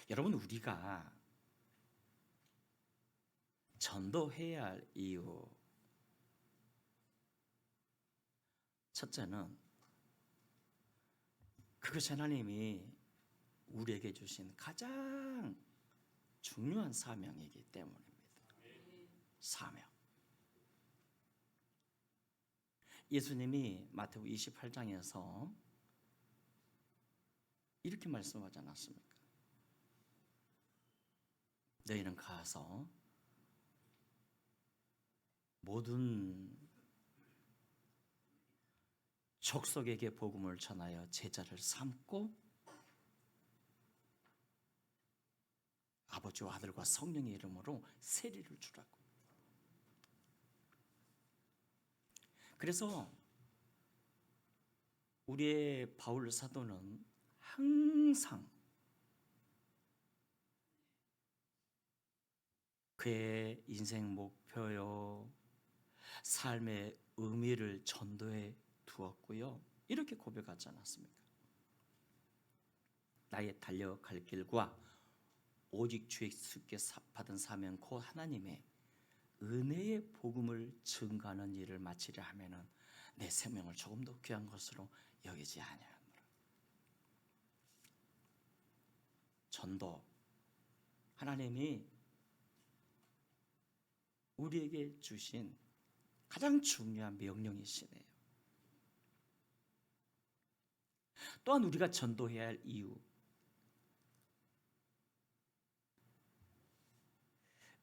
여러분, 우리가 전도해야 할 이유, 첫째는 그것이 하나님이 우리에게 주신 가장 중요한 사명이기 때문입니다. 사명. 예수님이 마태복음 28장에서 이렇게 말씀하지 않았습니까? 너희는 가서 모든 족속에게 복음을 전하여 제자를 삼고 아버지와 아들과 성령의 이름으로 세례를 주라고. 그래서 우리의 바울 사도는 항상 그의 인생 목표요, 삶의 의미를 전도해 두었고요. 이렇게 고백하지 않았습니까? 나의 달려갈 길과 오직 주께 받은 사명 곧 하나님의 은혜의 복음을 증거하는 일을 마치려 하면은 내 생명을 조금 더 귀한 것으로 여기지 아니하노라. 전도, 하나님이 우리에게 주신 가장 중요한 명령이시네요. 또한 우리가 전도해야 할 이유,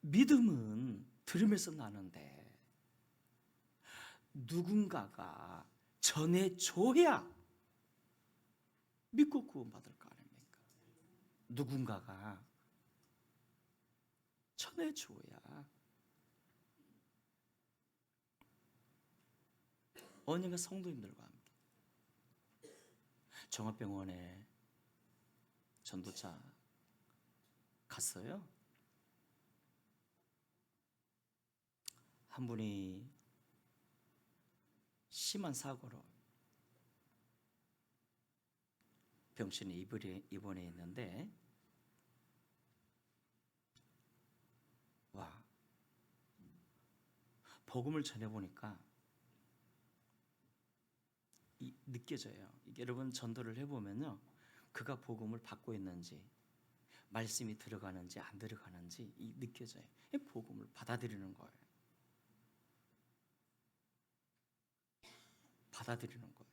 믿음은 들으면서 나는데 누군가가 전해줘야 믿고 구원받을 거 아닙니까? 누군가가 전해줘야. 언젠가 성도님들과 함께 종합병원에 전도차 갔어요. 한 분이 심한 사고로 병실에 입원해 있는데, 와, 복음을 전해보니까 느껴져요. 이게 여러분 전도를 해보면요, 그가 복음을 받고 있는지, 말씀이 들어가는지 안 들어가는지 느껴져요. 복음을 받아들이는 거예요. 받아들이는 거예요.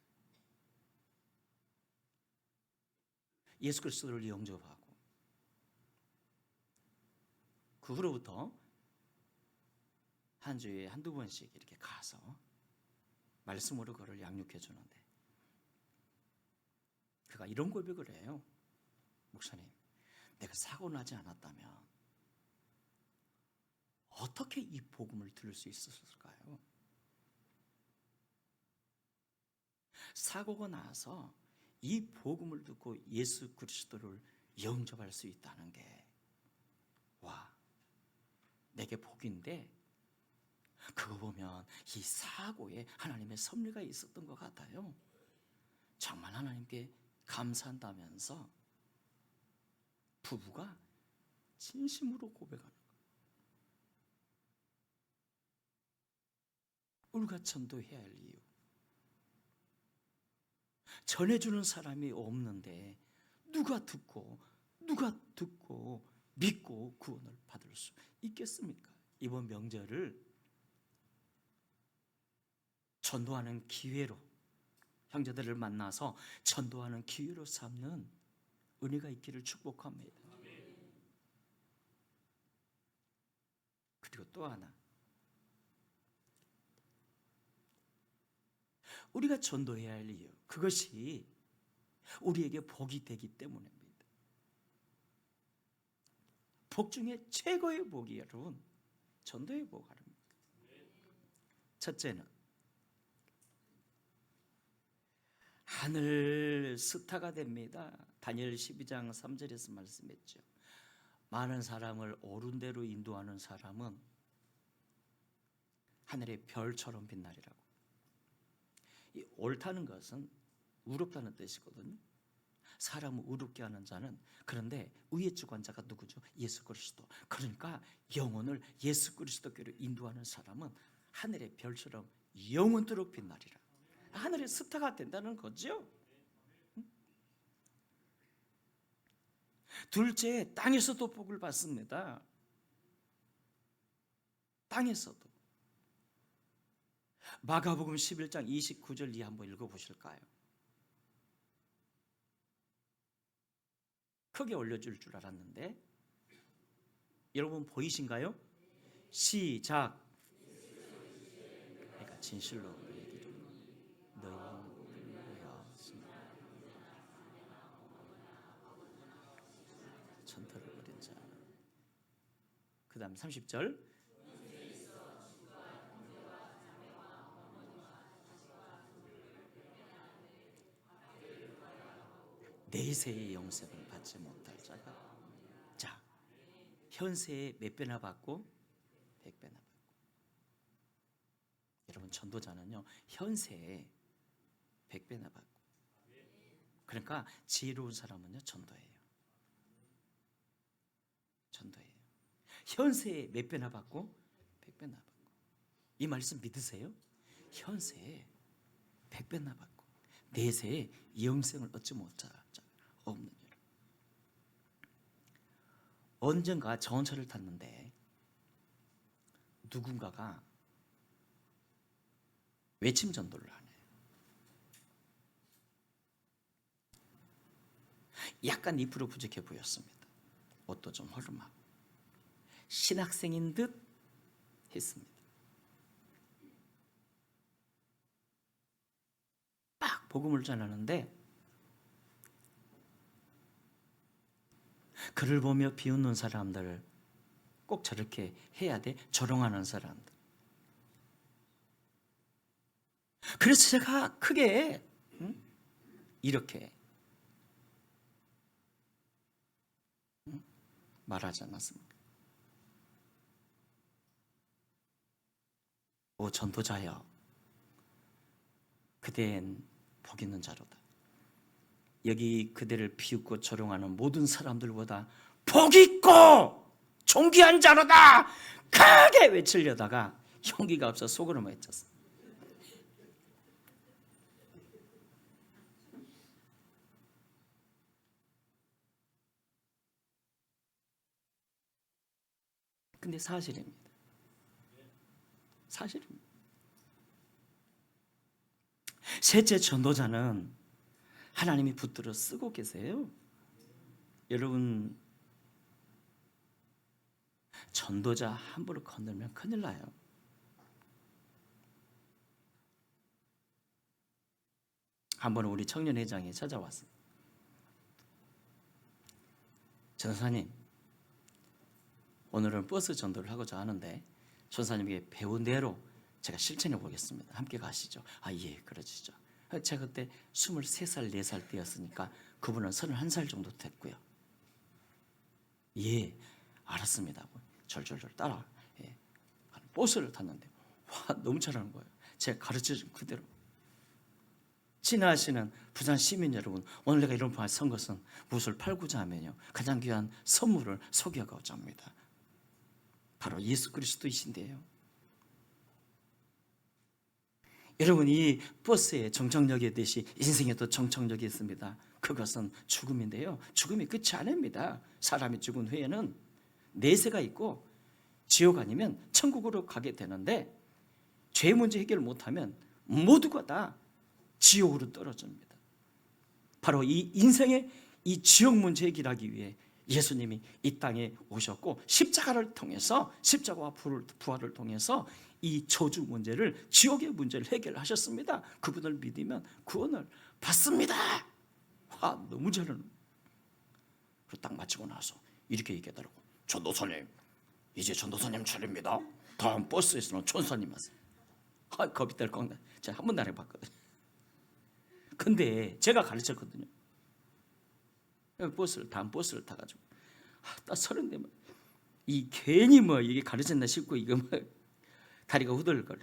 예수 그리스도를 영접하고 그 후로부터 한 주에 한두 번씩 이렇게 가서 말씀으로 그를 양육해 주는데, 그가 이런 고백을 해요. 목사님, 내가 사고 나지 않았다면 어떻게 이 복음을 들을 수 있었을까요? 사고가 나서 이 복음을 듣고 예수 그리스도를 영접할 수 있다는 게, 와, 내게 복인데, 그거 보면 이 사고에 하나님의 섭리가 있었던 것 같아요. 정말 하나님께 감사한다면서 부부가 진심으로 고백하는 거예요. 우리가 전도해야 할 이유, 전해주는 사람이 없는데 누가 듣고 믿고 구원을 받을 수 있겠습니까? 이번 명절을 전도하는 기회로, 형제들을 만나서 전도하는 기회로 삼는 은혜가 있기를 축복합니다. 그리고 또 하나, 우리가 전도해야 할 이유, 그것이 우리에게 복이 되기 때문입니다. 복 중에 최고의 복이 여러분, 전도의 복 아닙니까? 첫째는 하늘 스타가 됩니다. 다니엘 12장 3절에서 말씀했죠. 많은 사람을 옳은 대로 인도하는 사람은 하늘의 별처럼 빛나리라고. 이 옳다는 것은 의롭다는 뜻이거든요. 사람을 의롭게 하는 자는, 그런데 의의 주관자가 누구죠? 예수 그리스도. 그러니까 영혼을 예수 그리스도께로 인도하는 사람은 하늘의 별처럼 영원토록 빛나리라. 하늘의 스타가 된다는 거죠. 둘째, 땅에서도 복을 받습니다. 땅에서도. 마가복음 11장 29절 이하 한번 읽어보실까요? 크게 올려줄 줄 알았는데 여러분 보이신가요? 시작. 내가 진실로 너희에게 너희는 전터를 벌인 자. 그 다음 30절. 내세의 영생을 받지 못할 자가. 자, 현세에 몇 배나 받고? 100배나 받고. 여러분 전도자는요 현세에 100배나 받고. 그러니까 지혜로운 사람은요 전도예요. 전도예요. 현세에 몇 배나 받고? 100배나 받고. 이 말씀 믿으세요? 현세에 100배나 받고 내세에 영생을 얻지 못할 자 없는 일. 언젠가 전철을 탔는데 누군가가 외침 전도를 하네요. 약간 2% 부족해 보였습니다. 옷도 좀 허름하고 신학생인 듯 했습니다. 막 복음을 전하는데 그를 보며 비웃는 사람들, 꼭 저렇게 해야 돼? 조롱하는 사람들. 그래서 제가 크게 이렇게 말하지 않았습니까? 오 전도자여, 그대는 복 있는 자로다. 여기 그대를 비웃고 조롱하는 모든 사람들보다 복 있고 존귀한 자로다 크게 외치려다가 용기가 없어 속으로만 외쳤어. 근데 사실입니다. 사실입니다. 셋째, 전도자는 하나님이 붙들어 쓰고 계세요. 여러분 전도자 함부로 건들면 큰일 나요. 한번 우리 청년회장이 찾아왔어요. 전사님, 오늘은 버스 전도를 하고자 하는데 전사님에게 배운 대로 제가 실천해 보겠습니다. 함께 가시죠. 아, 예, 그러시죠. 제가 그때 23살, 4살 때였으니까 그분은 31살 정도 됐고요. 예, 알았습니다. 절절절 따라. 예. 버스를 탔는데 와, 너무 잘하는 거예요. 제가 가르쳐준 그대로. 지나시는 부산 시민 여러분, 오늘 내가 이런 말 선 것은 무엇을 팔고자 하면요 가장 귀한 선물을 소개하고자 합니다. 바로 예수 그리스도이신데요. 여러분, 이 버스의 정착역에 듯이 인생에도 정착역이 있습니다. 그것은 죽음인데요, 죽음이 끝이 아닙니다. 사람이 죽은 후에는 내세가 있고 지옥 아니면 천국으로 가게 되는데, 죄 문제 해결 못하면 모두가 다 지옥으로 떨어집니다. 바로 이 인생의 이 지옥 문제 해결하기 위해 예수님이 이 땅에 오셨고, 십자가를 통해서, 십자가와 부활을 통해서 이 저주 문제를, 지옥의 문제를 해결하셨습니다. 그분을 믿으면 구원을 받습니다. 와, 너무 잘하는. 그리고 딱 마치고 나서 이렇게 얘기하더라고. 전도사님, 이제 전도사님 차례입니다. 다음 버스에서는 천사님 하세요. 아, 겁이 덜컥 나. 제가 한 번도 안 해봤거든요. 근데 제가 가르쳤거든요. 다음 버스를 타가지고 딱 서른대 이 괜히 뭐 이게 가르쳤나 싶고, 이거 뭐 다리가 후들거려.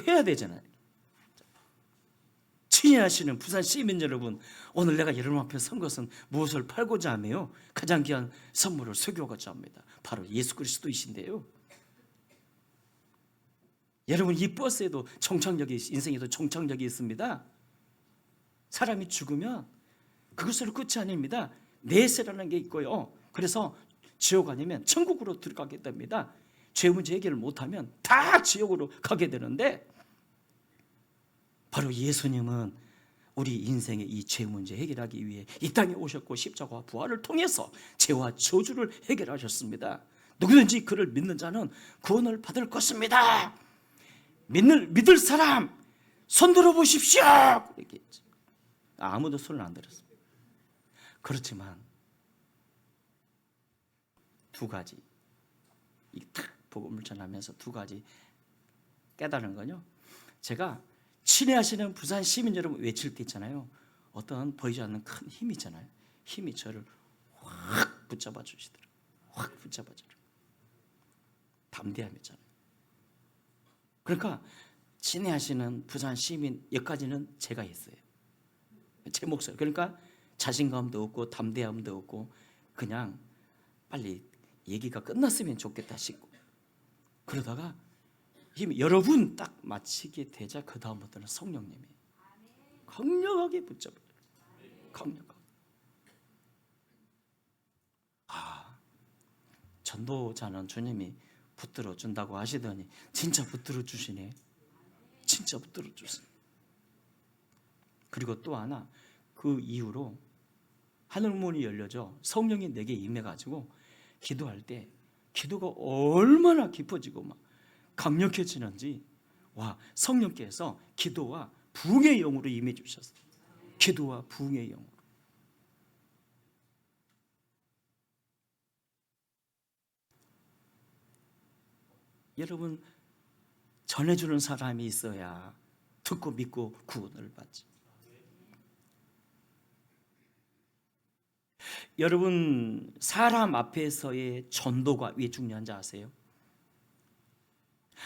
해야 되잖아요. 친애하시는 부산 시민 여러분, 오늘 내가 여러분 앞에 선 것은 무엇을 팔고자 하며 가장 귀한 선물을 소개하고자 합니다. 바로 예수 그리스도이신데요. 여러분, 이 버스에도 종착역이, 인생에도 종착역이 있습니다. 사람이 죽으면 그것으로 끝이 아닙니다. 내세라는 게 있고요. 그래서 지옥 아니면 천국으로 들어가게 됩니다. 죄 문제 해결을 못하면 다 지옥으로 가게 되는데, 바로 예수님은 우리 인생의 이 죄 문제 해결하기 위해 이 땅에 오셨고 십자가와 부활을 통해서 죄와 저주를 해결하셨습니다. 누구든지 그를 믿는 자는 구원을 받을 것입니다. 믿을 사람 손 들어보십시오. 얘기했죠. 아무도 손을 안 들었습니다. 그렇지만 두 가지, 이 복음을 전하면서 두 가지 깨달은 거요. 제가 친애하시는 부산 시민 여러분 외칠 때 있잖아요. 어떤 보이지 않는 큰 힘이 있잖아요. 힘이 저를 확 붙잡아 주시더라고요. 확 붙잡아 주더라고요. 담대함이잖아요. 그러니까 친애하시는 부산 시민 여기까지는 제가 했어요. 제 목소리. 그러니까 자신감도 없고 담대함도 없고 그냥 빨리 얘기가 끝났으면 좋겠다 싶고, 그러다가 힘이 여러분 딱 마치게 되자 그 다음부터는 성령님이 강력하게 붙잡아요. 강력하게. 전도자는 주님이 붙들어 준다고 하시더니 진짜 붙들어 주시네. 진짜 붙들어 주시네. 그리고 또 하나, 그 이후로 하늘문이 열려져 성령이 내게 임해가지고 기도할 때 기도가 얼마나 깊어지고 막 강력해지는지, 와, 성령께서 기도와 부흥의 영으로 임해 주셨어요. 기도와 부흥의 영으로. 여러분, 전해주는 사람이 있어야 듣고 믿고 구원을 받지. 여러분, 사람 앞에서의 전도가 왜 중요한지 아세요?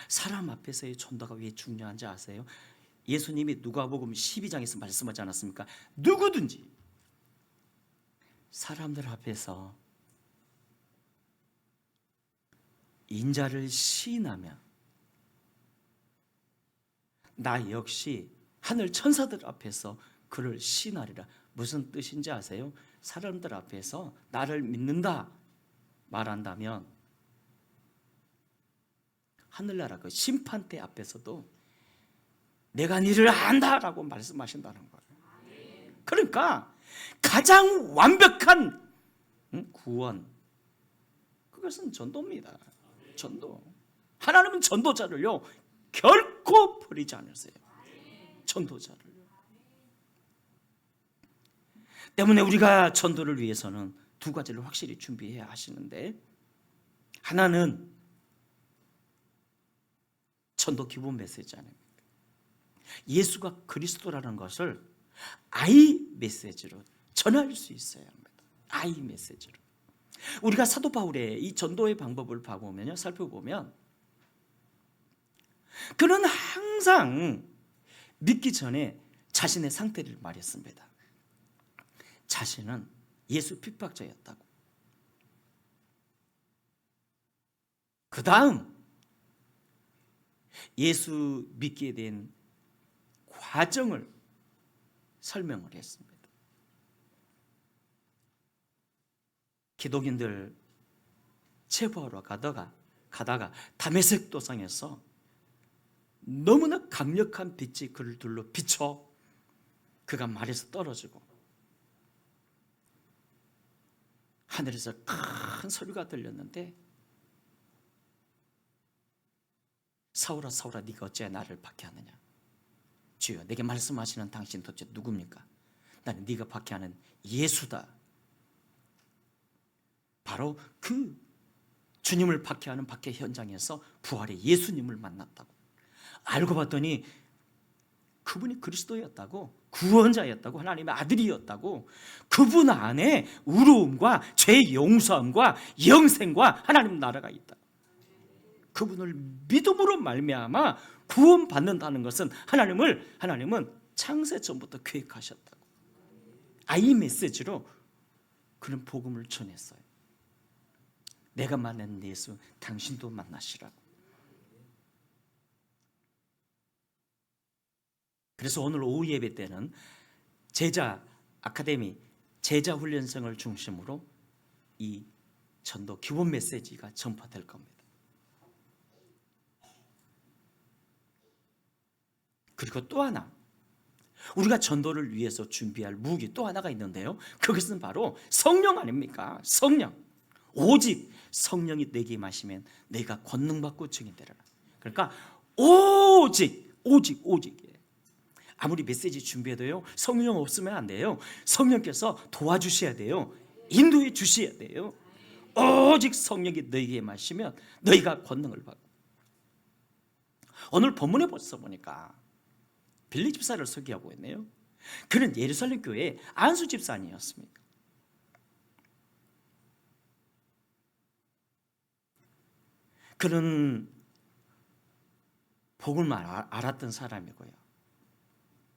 사람 앞에서의 전도가 왜 중요한지 아세요? 예수님이 누가복음 12장에서 말씀하지 않았습니까? 누구든지 사람들 앞에서 인자를 시인하면 나 역시 하늘 천사들 앞에서 그를 시인하리라. 무슨 뜻인지 아세요? 사람들 앞에서 나를 믿는다 말한다면 하늘나라 그 심판대 앞에서도 내가 너를 안다라고 말씀하신다는 거예요. 그러니까 가장 완벽한 구원, 그것은 전도입니다. 전도. 하나님은 전도자를요 결코 버리지 않으세요. 전도자를. 때문에 우리가 전도를 위해서는 두 가지를 확실히 준비해야 하시는데, 하나는 전도 기본 메시지 아닙니까? 예수가 그리스도라는 것을 아이 메시지로 전할 수 있어야 합니다. 아이 메시지로. 우리가 사도 바울의 이 전도의 방법을 살펴보면 그는 항상 믿기 전에 자신의 상태를 말했습니다. 자신은 예수 핍박자였다고. 그 다음 예수 믿게 된 과정을 설명을 했습니다. 기독인들 체포하러 가다가 다메섹 도상에서 너무나 강력한 빛이 그를 둘러 비춰 그가 말에서 떨어지고 하늘에서 큰 소리가 들렸는데, 사울아 사울아 네가 어찌 나를 박해하느냐. 주여, 내게 말씀하시는 당신 도대체 누굽니까? 나는 네가 박해하는 예수다. 바로 그 주님을 박해하는 박해 현장에서 부활의 예수님을 만났다고. 알고 봤더니 그분이 그리스도였다고, 구원자였다고, 하나님의 아들이었다고. 그분 안에 의로움과 죄 용서함과 영생과 하나님 나라가 있다. 그분을 믿음으로 말미암아 구원받는다는 것은 하나님은 창세 전부터 계획하셨다고. 이 메시지로 그런 복음을 전했어요. 내가 만난 예수 당신도 만나시라고. 그래서 오늘 오후 예배 때는 제자 아카데미 제자 훈련생을 중심으로 이 전도 기본 메시지가 전파될 겁니다. 그리고 또 하나, 우리가 전도를 위해서 준비할 무기 또 하나가 있는데요, 그것은 바로 성령 아닙니까? 성령. 오직 성령이 내게 임하시면 내가 권능받고 증인되리라. 그러니까 오직 아무리 메시지 준비해도요, 성령 없으면 안 돼요. 성령께서 도와주셔야 돼요. 인도해 주셔야 돼요. 오직 성령이 너에게 임하시면 너희가 권능을 받고. 오늘 본문에 벌써 보니까 빌리 집사를 소개하고 있네요. 그는 예루살렘 교회의 안수 집사 아니었습니까? 그는 복음을 알았던 사람이고요,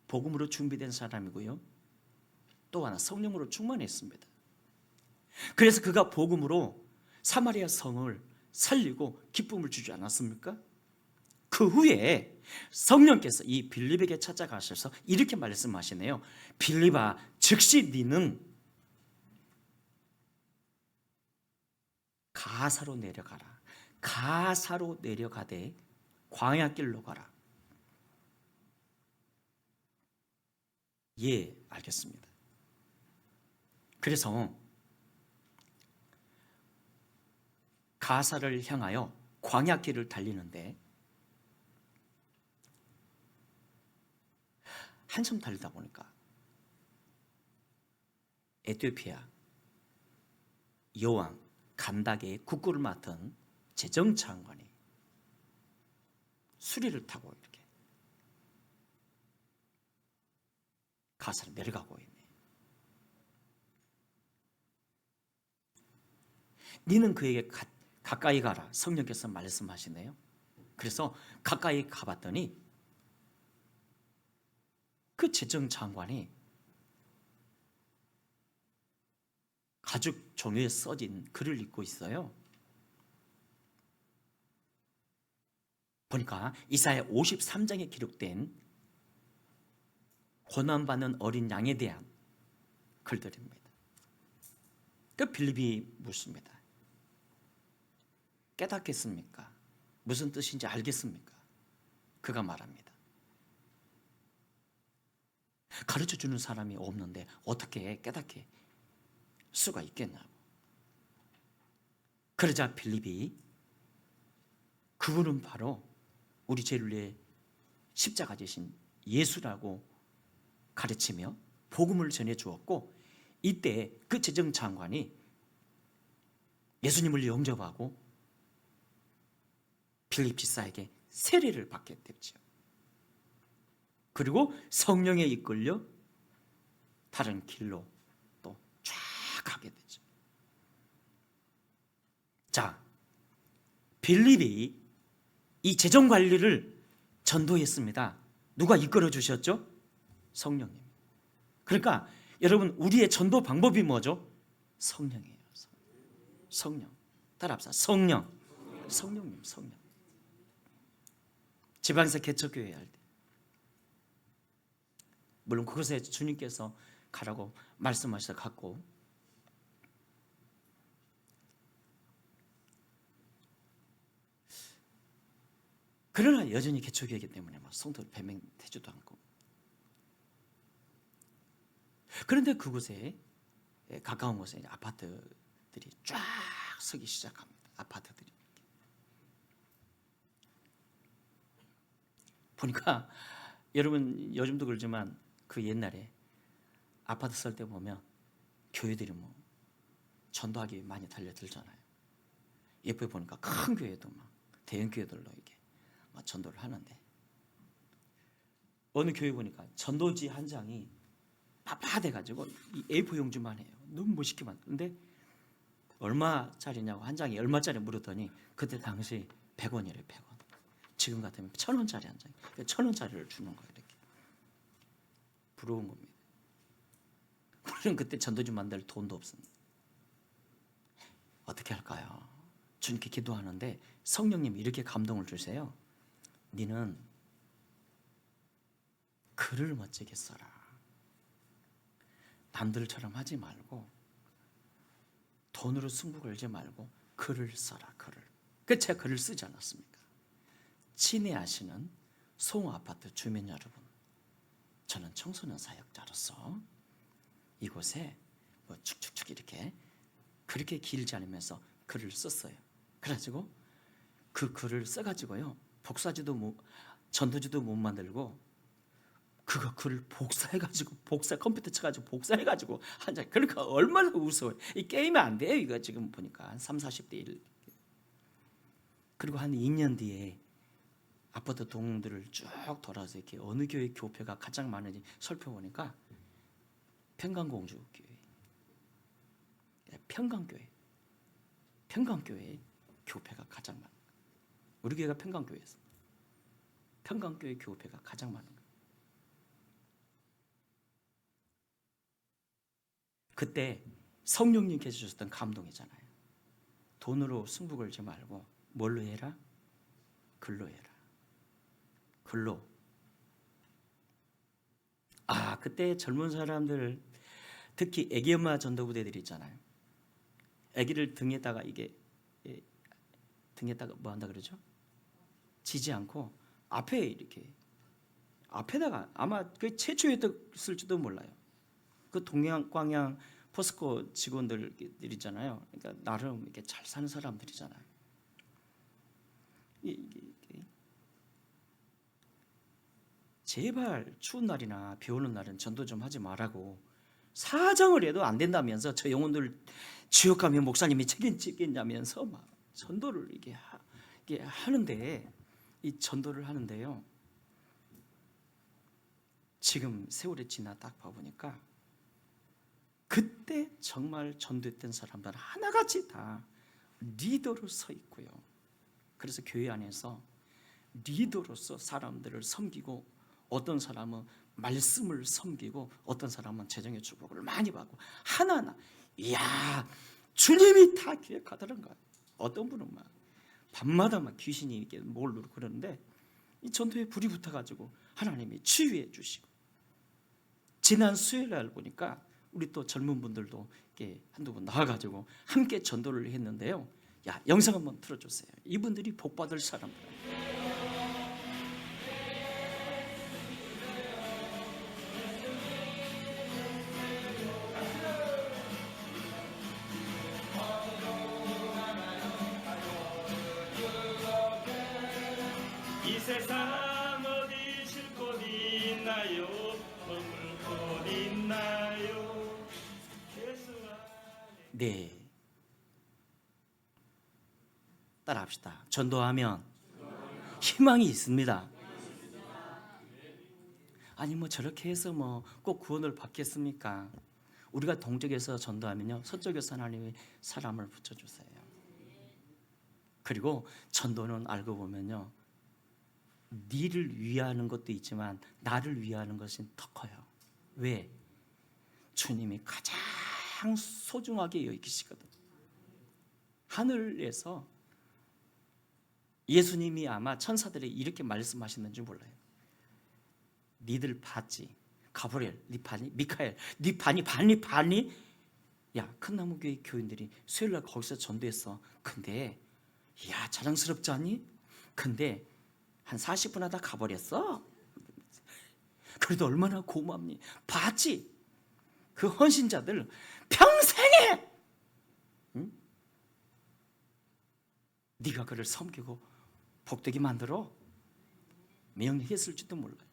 복음으로 준비된 사람이고요, 또 하나 성령으로 충만했습니다. 그래서 그가 복음으로 사마리아 성을 살리고 기쁨을 주지 않았습니까? 그 후에 성령께서 이 빌립에게 찾아가셔서 이렇게 말씀하시네요. 빌립아, 즉시 너는 가사로 내려가라. 가사로 내려가되 광야길로 가라. 예, 알겠습니다. 그래서 가사를 향하여 광야길을 달리는데 한참 달리다 보니까 에티오피아 여왕 간다게의 국구를 맡은 재정장관이 수리를 타고 이렇게 가사로 내려가고 있네. 너는 그에게 가까이 가라. 성령께서 말씀하시네요. 그래서 가까이 가봤더니 그 재정장관이 가죽 종이에 써진 글을 읽고 있어요. 보니까 이사야 53장에 기록된 고난받는 어린 양에 대한 글들입니다. 그 빌립이 묻습니다. 깨닫겠습니까? 무슨 뜻인지 알겠습니까? 그가 말합니다. 가르쳐주는 사람이 없는데 어떻게 깨닫게 수가 있겠냐고. 그러자 빌립이 그분은 바로 우리 죄를 위해 십자가 지신 예수라고 가르치며 복음을 전해 주었고, 이때 그 재정장관이 예수님을 영접하고 빌립 집사에게 세례를 받게 됐죠. 그리고 성령에 이끌려 다른 길로 또 쫙 가게 되죠. 자, 빌립이 이 재정 관리를 전도했습니다. 누가 이끌어 주셨죠? 성령님. 그러니까 여러분, 우리의 전도 방법이 뭐죠? 성령이에요. 성령. 따라합시다. 성령. 성령님, 성령. 지방에서 개척교회 할 때, 물론 그것에 주님께서 가라고 말씀하셔서 갔고, 그러나 여전히 개척교회이기 때문에 성도를 배명되지도 않고. 그런데 그곳에 가까운 곳에 아파트들이 쫙 서기 시작합니다. 아파트들이 보니까 여러분 요즘도 그러지만 그 옛날에 아파트 설 때 보면 교회들이 전도하기 많이 달려들잖아요. 옆에 보니까 큰 교회도 대형 교회들로 이게 전도를 하는데, 어느 교회 보니까 전도지 한 장이 빳빳해가지고 이 A4 용지만 해요. 너무 멋있게 만드는데 얼마짜리냐고, 한 장이 얼마짜리 물었더니 그때 당시 100원이래요. 100원. 지금 같으면 1,000원짜리 한 장. 1,000원짜리를 주는 거예요. 이렇게. 부러운 겁니다. 우리는 그때 전도지 만들 돈도 없습니다. 어떻게 할까요? 주님께 기도하는데 성령님이 이렇게 감동을 주세요. 너는 글을 멋지게 써라. 남들처럼 하지 말고 돈으로 승부 걸지 말고 글을 써라. 글을. 그 제가 글을 쓰지 않았습니까? 친애하시는 송아파트 주민 여러분, 저는 청소년 사역자로서 이곳에 뭐 축축축 이렇게 그렇게 길지 않으면서 글을 썼어요. 그래가지고 그 글을 써가지고요, 복사지도 전도지도 못 만들고 그거 글을 복사해가지고 컴퓨터 쳐가지고 복사해가지고 한 장. 그러니까 얼마나 우스워요. 이 게임이 안 돼요. 이거 지금 보니까 한 30, 40대 1. 그리고 한 2년 뒤에 아파트 동들을 쭉 돌아서 이렇게 어느 교회 교회가 가장 많은지 살펴보니까 평강공주 교회, 평강교회 교회가 가장 많은 거예요. 우리 교회가 평강교회였어요. 평강교회 교회가 가장 많은 거예요. 그때 성령님께서 주셨던 감동이잖아요. 돈으로 승부 걸지 말고 뭘로 해라? 글로 해라. 글로. 그때 젊은 사람들, 특히 애기 엄마 전도부대들이 있잖아요. 애기를 등에다가 등에다가 뭐 한다 그러죠? 지지 않고 앞에 이렇게 앞에다가, 아마 그 최초였을지도 몰라요. 그 동양 포스코 직원들 있잖아요. 그러니까 나름 이렇게 잘 사는 사람들이잖아요. 제발 추운 날이나 비 오는 날은 전도 좀 하지 말라고 사정을 해도 안 된다면서 저 영혼들 지옥 가면 목사님이 책임지겠냐면서 막 전도를 이게 하는데, 이 전도를 하는데요, 지금 세월이 지나 딱 봐보니까 그때 정말 전도했던 사람들 하나같이 다 리더로 서 있고요. 그래서 교회 안에서 리더로서 사람들을 섬기고, 어떤 사람은 말씀을 섬기고, 어떤 사람은 재정의 축복을 많이 받고, 하나하나, 이야, 주님이 다 기획하더란 거예요. 어떤 분은 막 밤마다 막 귀신이 이렇게 뭘 누르고 그러는데, 이 전도에 불이 붙어가지고 하나님이 치유해 주시고. 지난 수요일 날 보니까 우리 또 젊은 분들도 이렇게 한두 분 나와가지고 함께 전도를 했는데요. 야, 영상 한번 틀어주세요. 이분들이 복받을 사람들. 이 세상 어디 쉴 곳 있나요? 머물 곳 있나요? 예수 안에. 네, 따라합시다. 전도하면 희망이 있습니다. 아니 뭐 저렇게 해서 뭐 꼭 구원을 받겠습니까? 우리가 동쪽에서 전도하면요, 서쪽에서 하나님이 사람을 붙여주세요. 그리고 전도는 알고 보면요, 니를 위하는 것도 있지만 나를 위하는 것이 더 커요. 왜? 주님이 가장 소중하게 여기시거든. 하늘에서 예수님이 아마 천사들이 이렇게 말씀하셨는지 몰라요. 니들 봤지? 가브리엘, 니 봤니? 미카엘, 니 봤니? 야, 큰나무교회 교인들이 수요일날 거기서 전도했어. 근데 야, 자랑스럽지 않니? 근데 한 40분 하다 가버렸어. 그래도 얼마나 고맙니? 봤지? 그 헌신자들 평생에, 응? 네가 그를 섬기고 복되게 만들어 명령했을지도 몰라요.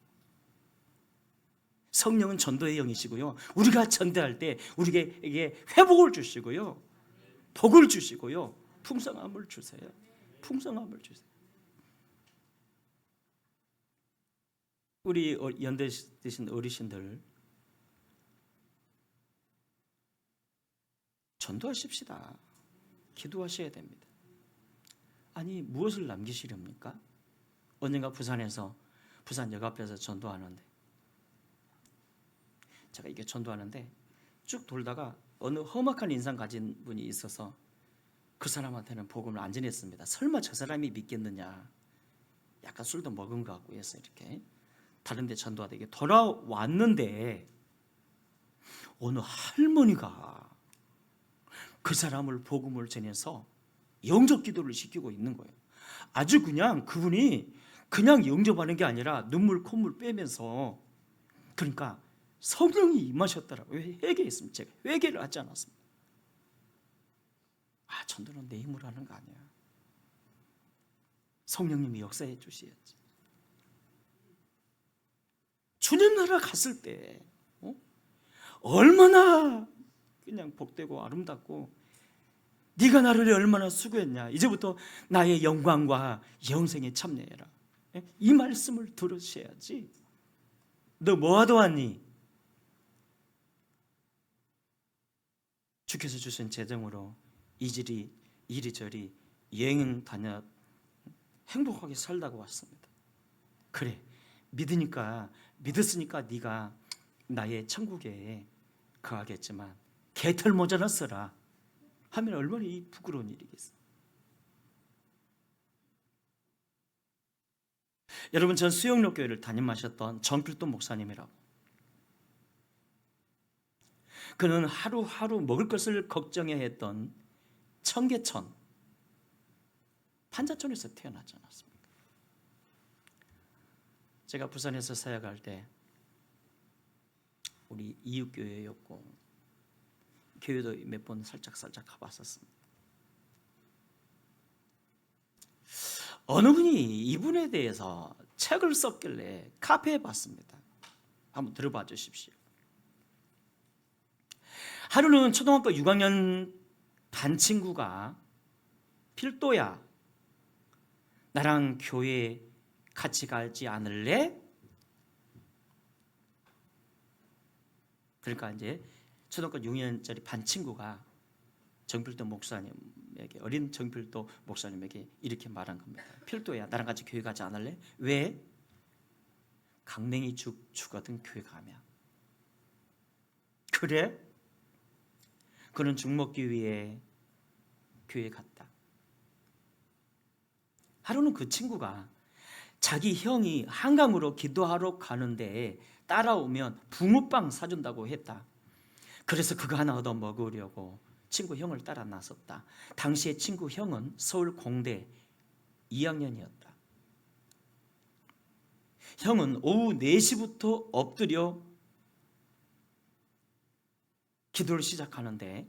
성령은 전도의 영이시고요, 우리가 전도할 때 우리에게 회복을 주시고요, 복을 주시고요, 풍성함을 주세요. 풍성함을 주세요. 우리 연대 되신 어르신들, 전도하십시다. 기도하셔야 됩니다. 아니 무엇을 남기시렵니까? 언젠가 부산에서 부산역 앞에서 전도하는데 제가 이게 전도하는데 쭉 돌다가 어느 험악한 인상 가진 분이 있어서 그 사람한테는 복음을 안 전했습니다. 설마 저 사람이 믿겠느냐, 약간 술도 먹은 것 같고 해서 이렇게 다른 데 전도하다 이게 돌아왔는데 어느 할머니가 그 사람을 복음을 전해서 영접 기도를 시키고 있는 거예요. 아주 그냥 그분이 그냥 영접하는 게 아니라 눈물 콧물 빼면서, 그러니까 성령이 임하셨더라고요. 회개했습니다. 제가 회개를 하지 않았습니다. 전도는 내 힘으로 하는 거 아니야. 성령님이 역사해 주셔야지. 주님 나라 갔을 때 얼마나 그냥 복되고 아름답고, 네가 나를 위해 얼마나 수고했냐, 이제부터 나의 영광과 영생에 참여해라, 이 말씀을 들으셔야지. 너 뭐하러 왔니? 주께서 주신 재정으로 이리저리 여행 다녀 행복하게 살다가 왔습니다. 그래, 믿었으니까 네가 나의 천국에 거하겠지만 개털 모자나 써라 하면 얼마나 이 부끄러운 일이겠어. 여러분, 전 수영로 교회를 담임하셨던 정필도 목사님이라고, 그는 하루하루 먹을 것을 걱정해야 했던 청계천 판자촌에서 태어나지 않았습니까? 제가 부산에서 사역할 때 우리 이웃교회였고 교회도 몇 번 살짝 가봤었습니다. 어느 분이 이분에 대해서 책을 썼길래 카페에 봤습니다. 한번 들어봐 주십시오. 하루는 초등학교 6학년 반 친구가 필도야, 나랑 교회 같이 가지 않을래? 그러니까 이제 초등학교 6학년짜리 반 친구가 정필도 목사님에게, 어린 정필도 목사님에게 이렇게 말한 겁니다. 필도야, 나랑 같이 교회 가지 않을래? 왜? 강냉이 죽 주거든 교회 가면. 그래? 그는 죽 먹기 위해 교회 갔다. 하루는 그 친구가 자기 형이 한강으로 기도하러 가는데 따라오면 붕어빵 사준다고 했다. 그래서 그거 하나 얻어 먹으려고 친구 형을 따라 나섰다. 당시에 친구 형은 서울 공대 2학년이었다. 형은 오후 4시부터 엎드려 기도를 시작하는데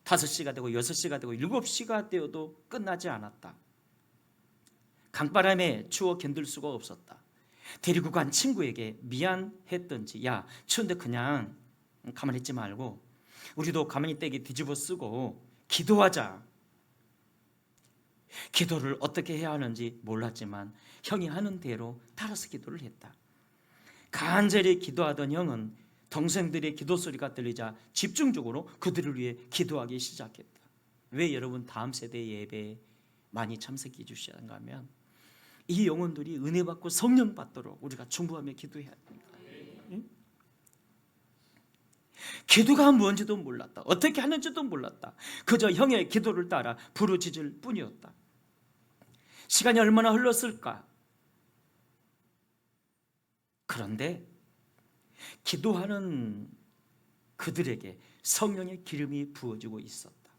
5시가 되고 6시가 되고 7시가 되어도 끝나지 않았다. 강바람에 추워 견딜 수가 없었다. 데리고 간 친구에게 미안했던지, 야, 추운데 그냥 가만히 있지 말고 우리도 가만히 떼기 뒤집어 쓰고 기도하자. 기도를 어떻게 해야 하는지 몰랐지만 형이 하는 대로 따라서 기도를 했다. 간절히 기도하던 형은 동생들의 기도 소리가 들리자 집중적으로 그들을 위해 기도하기 시작했다. 왜 여러분 다음 세대 예배에 많이 참석해 주셔야 하는가 하면 이 영혼들이 은혜 받고 성령 받도록 우리가 중보하며 기도해야 합니다. 응? 기도가 뭔지도 몰랐다. 어떻게 하는지도 몰랐다. 그저 형의 기도를 따라 부르짖을 뿐이었다. 시간이 얼마나 흘렀을까? 그런데 기도하는 그들에게 성령의 기름이 부어지고 있었다.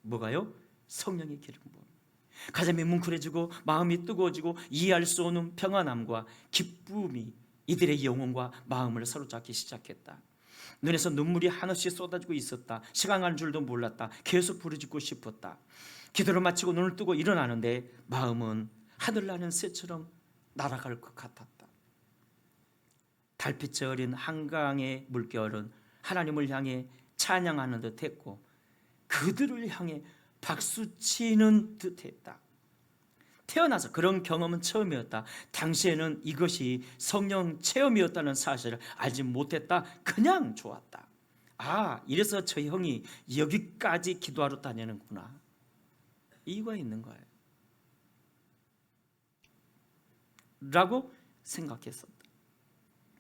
뭐가요? 성령의 기름 부어. 가슴이 뭉클해지고 마음이 뜨거워지고 이해할 수 없는 평안함과 기쁨이 이들의 영혼과 마음을 사로잡기 시작했다. 눈에서 눈물이 한없이 쏟아지고 있었다. 시간 가는 줄도 몰랐다. 계속 부르짖고 싶었다. 기도를 마치고 눈을 뜨고 일어나는데 마음은 하늘나는 새처럼 날아갈 것 같았다. 달빛에 어린 한강의 물결은 하나님을 향해 찬양하는 듯했고 그들을 향해 박수치는 듯했다. 태어나서 그런 경험은 처음이었다. 당시에는 이것이 성령 체험이었다는 사실을 알지 못했다. 그냥 좋았다. 이래서 저 형이 여기까지 기도하러 다니는구나. 이유가 있는 거예요. 라고 생각했었다.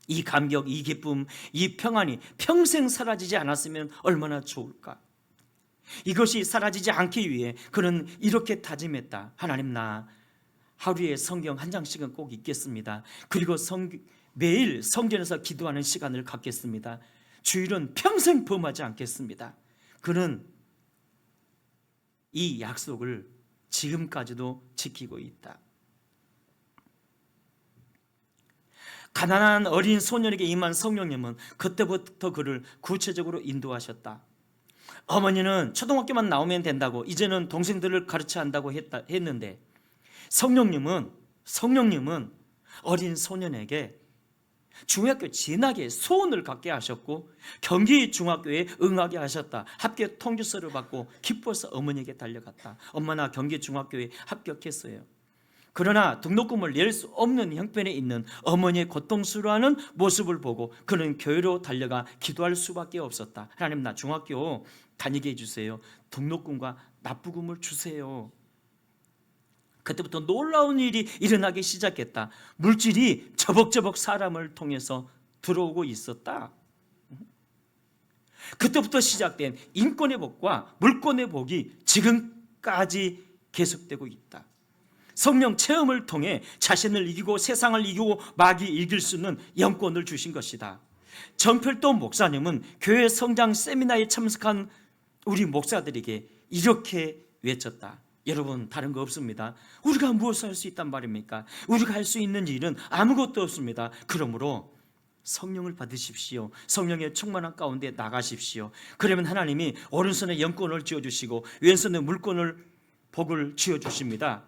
이 감격, 이 기쁨, 이 평안이 평생 사라지지 않았으면 얼마나 좋을까. 이것이 사라지지 않기 위해 그는 이렇게 다짐했다. 하나님, 나 하루에 성경 한 장씩은 꼭 읽겠습니다. 그리고 매일 성전에서 기도하는 시간을 갖겠습니다. 주일은 평생 범하지 않겠습니다. 그는 이 약속을 지금까지도 지키고 있다. 가난한 어린 소년에게 임한 성령님은 그때부터 그를 구체적으로 인도하셨다. 어머니는 초등학교만 나오면 된다고, 이제는 동생들을 가르쳐야 한다고 했는데 성령님은 어린 소년에게 중학교 진학에 소원을 갖게 하셨고 경기 중학교에 응하게 하셨다. 합격 통지서를 받고 기뻐서 어머니에게 달려갔다. 엄마, 나 경기 중학교에 합격했어요. 그러나 등록금을 낼 수 없는 형편에 있는 어머니의 고통스러워하는 모습을 보고 그는 교회로 달려가 기도할 수밖에 없었다. 하나님, 나 중학교 다니게 해주세요. 등록금과 납부금을 주세요. 그때부터 놀라운 일이 일어나기 시작했다. 물질이 저벅저벅 사람을 통해서 들어오고 있었다. 그때부터 시작된 인권의 복과 물권의 복이 지금까지 계속되고 있다. 성령 체험을 통해 자신을 이기고 세상을 이기고 마귀 이길 수 있는 영권을 주신 것이다. 정필도 목사님은 교회 성장 세미나에 참석한 우리 목사들에게 이렇게 외쳤다. 여러분, 다른 거 없습니다. 우리가 무엇을 할 수 있단 말입니까? 우리가 할 수 있는 일은 아무것도 없습니다. 그러므로 성령을 받으십시오. 성령의 충만한 가운데 나가십시오. 그러면 하나님이 오른손에 영권을 쥐어주시고 왼손에 물권을 복을 쥐어주십니다.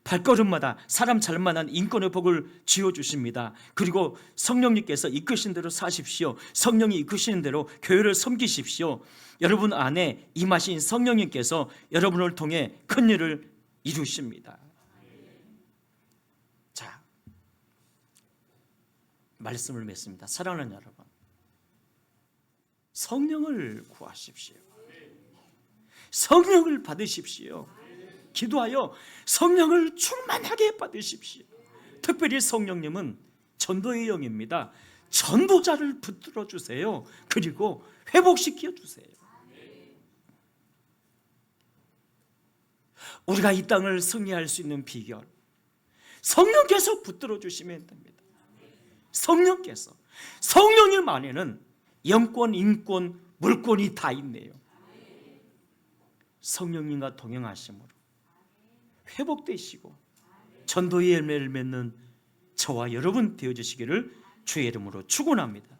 발걸음마다 사람 잘 만한 인권의 복을 쥐어주십니다. 그리고 성령님께서 이끄신 대로 사십시오. 성령이 이끄시는 대로 교회를 섬기십시오. 여러분 안에 임하신 성령님께서 여러분을 통해 큰 일을 이루십니다. 자, 말씀을 맺습니다. 사랑하는 여러분, 성령을 구하십시오. 성령을 받으십시오. 기도하여 성령을 충만하게 받으십시오. 특별히 성령님은 전도의 영입니다. 전도자를 붙들어 주세요. 그리고 회복시켜 주세요. 우리가 이 땅을 승리할 수 있는 비결, 성령께서 붙들어 주시면 됩니다. 성령께서, 성령님 안에는 영권, 인권, 물권이 다 있네요. 성령님과 동행하심으로 회복되시고 전도의 열매를 맺는 저와 여러분 되어주시기를 주의 이름으로 축원합니다.